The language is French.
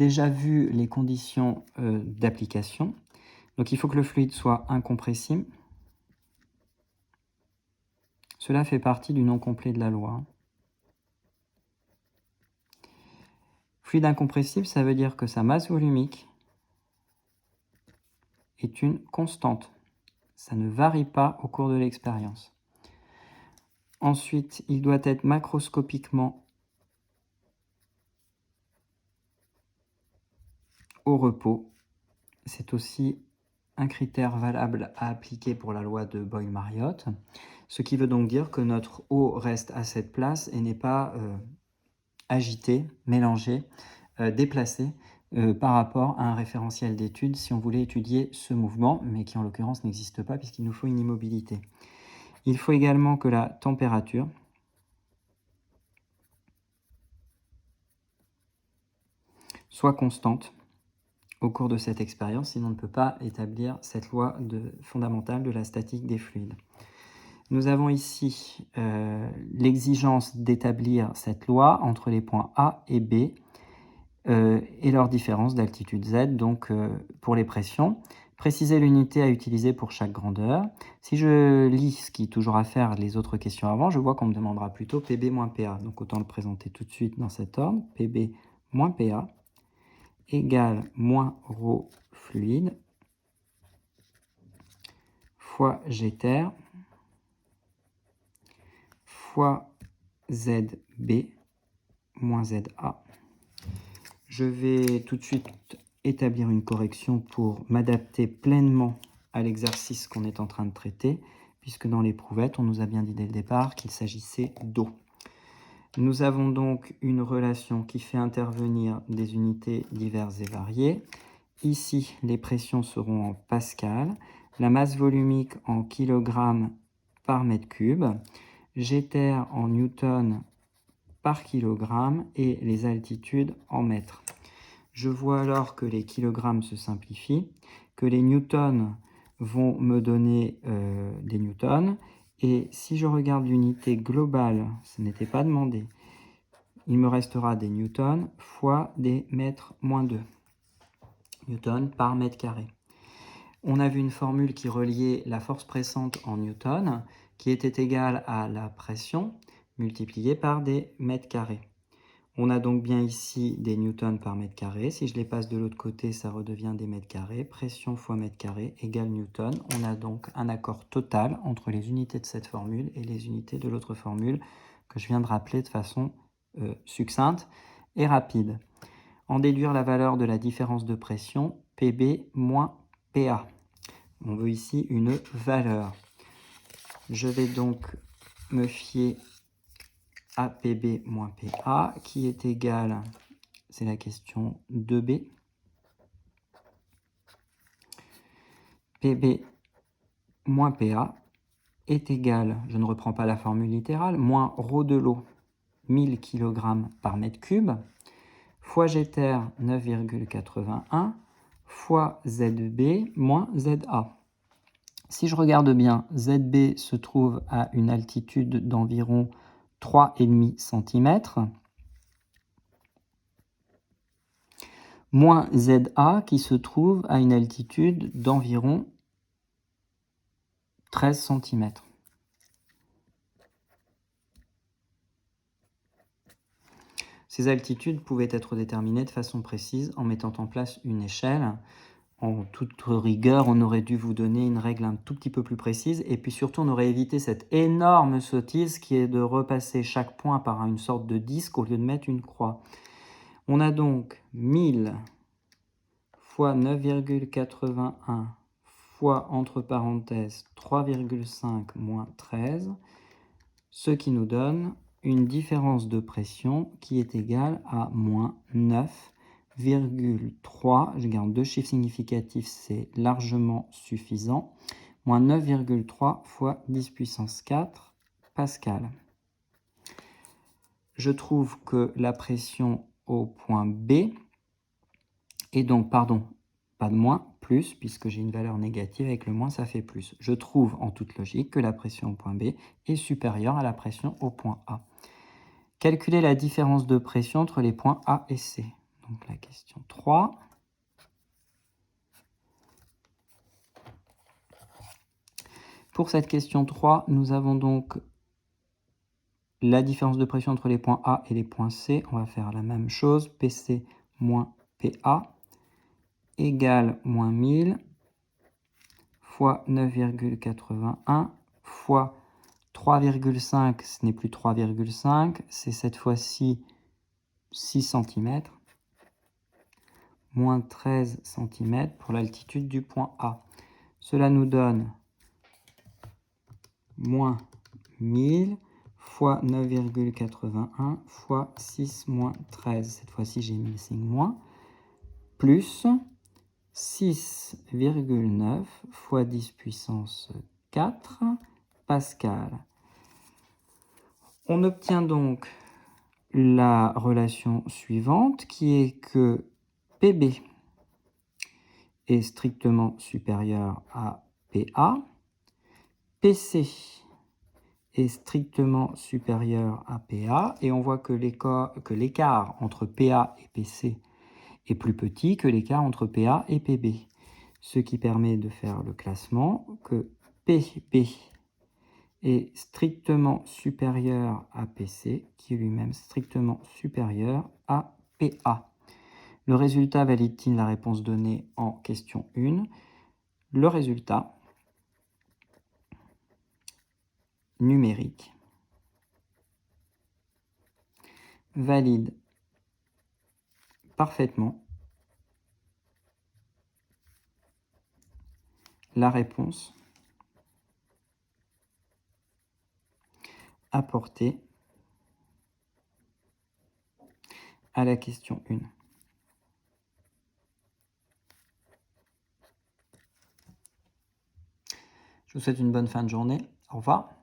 déjà vu les conditions d'application. Donc il faut que le fluide soit incompressible. Cela fait partie du nom complet de la loi. Fluide incompressible, ça veut dire que sa masse volumique est une constante. Ça ne varie pas au cours de l'expérience. Ensuite, il doit être macroscopiquement au repos. C'est aussi un critère valable à appliquer pour la loi de Boyle-Mariotte, ce qui veut donc dire que notre eau reste à cette place et n'est pas agitée, mélangée, déplacée par rapport à un référentiel d'étude si on voulait étudier ce mouvement, mais qui en l'occurrence n'existe pas puisqu'il nous faut une immobilité. Il faut également que la température soit constante au cours de cette expérience, sinon on ne peut pas établir cette loi fondamentale de la statique des fluides. Nous avons ici l'exigence d'établir cette loi entre les points A et B et leur différence d'altitude Z, donc pour les pressions. Préciser l'unité à utiliser pour chaque grandeur. Si je lis ce qui est toujours à faire les autres questions avant, je vois qu'on me demandera plutôt PB moins PA. Donc autant le présenter tout de suite dans cet ordre. PB moins PA égale moins ρ fluide fois Gter fois ZB moins ZA. Je vais tout de suite établir une correction pour m'adapter pleinement à l'exercice qu'on est en train de traiter, puisque dans l'éprouvettes, on nous a bien dit dès le départ qu'il s'agissait d'eau. Nous avons donc une relation qui fait intervenir des unités diverses et variées. Ici, les pressions seront en pascal, la masse volumique en kilogrammes par mètre cube, Gter en newton par kilogramme et les altitudes en mètres. Je vois alors que les kilogrammes se simplifient, que les newtons vont me donner des newtons, et si je regarde l'unité globale, ce n'était pas demandé, il me restera des newtons fois des mètres moins 2, newtons par mètre carré. On a vu une formule qui reliait la force pressante en newtons, qui était égale à la pression multipliée par des mètres carrés. On a donc bien ici des newtons par mètre carré. Si je les passe de l'autre côté, ça redevient des mètres carrés. Pression fois mètre carré égale newton. On a donc un accord total entre les unités de cette formule et les unités de l'autre formule que je viens de rappeler de façon succincte et rapide. En déduire la valeur de la différence de pression, PB moins PA. On veut ici une valeur. Je vais donc me fier à PB moins PA qui est égal, c'est la question 2B, PB moins PA est égal, je ne reprends pas la formule littérale, moins ρ de l'eau, 1000 kg par mètre cube, fois Gter 9,81, fois ZB moins ZA. Si je regarde bien, ZB se trouve à une altitude d'environ 3,5 cm, moins ZA qui se trouve à une altitude d'environ 13 cm. Ces altitudes pouvaient être déterminées de façon précise en mettant en place une échelle. En toute rigueur, on aurait dû vous donner une règle un tout petit peu plus précise, et puis surtout on aurait évité cette énorme sottise qui est de repasser chaque point par une sorte de disque au lieu de mettre une croix. On a donc 1000 fois 9,81 fois, entre parenthèses, 3,5 moins 13, ce qui nous donne une différence de pression qui est égale à moins 9,3, je garde deux chiffres significatifs, c'est largement suffisant, moins 9,3 fois 10 puissance 4 pascal. Je trouve que la pression au point B est donc, pardon, pas de moins, plus, puisque j'ai une valeur négative, avec le moins ça fait plus. Je trouve en toute logique que la pression au point B est supérieure à la pression au point A. Calculer la différence de pression entre les points A et C. donc la question 3. Pour cette question 3, nous avons donc la différence de pression entre les points A et les points C. On va faire la même chose. PC moins PA égale moins 1000 fois 9,81 fois 3,5, ce n'est plus 3,5, c'est cette fois-ci 6 cm, moins 13 cm pour l'altitude du point A. Cela nous donne moins 1000 fois 9,81 fois 6 moins 13, cette fois-ci j'ai mis le signe moins, plus 6,9 fois 10 puissance 4 pascal. On obtient donc la relation suivante qui est que PB est strictement supérieur à PA, PC est strictement supérieur à PA, et on voit que l'écart entre PA et PC est plus petit que l'écart entre PA et PB, ce qui permet de faire le classement que PB est strictement supérieur à PC, qui est lui-même strictement supérieur à PA. Le résultat valide-t-il la réponse donnée en question 1? Le résultat numérique valide parfaitement la réponse apportée à la question 1. Je vous souhaite une bonne fin de journée. Au revoir.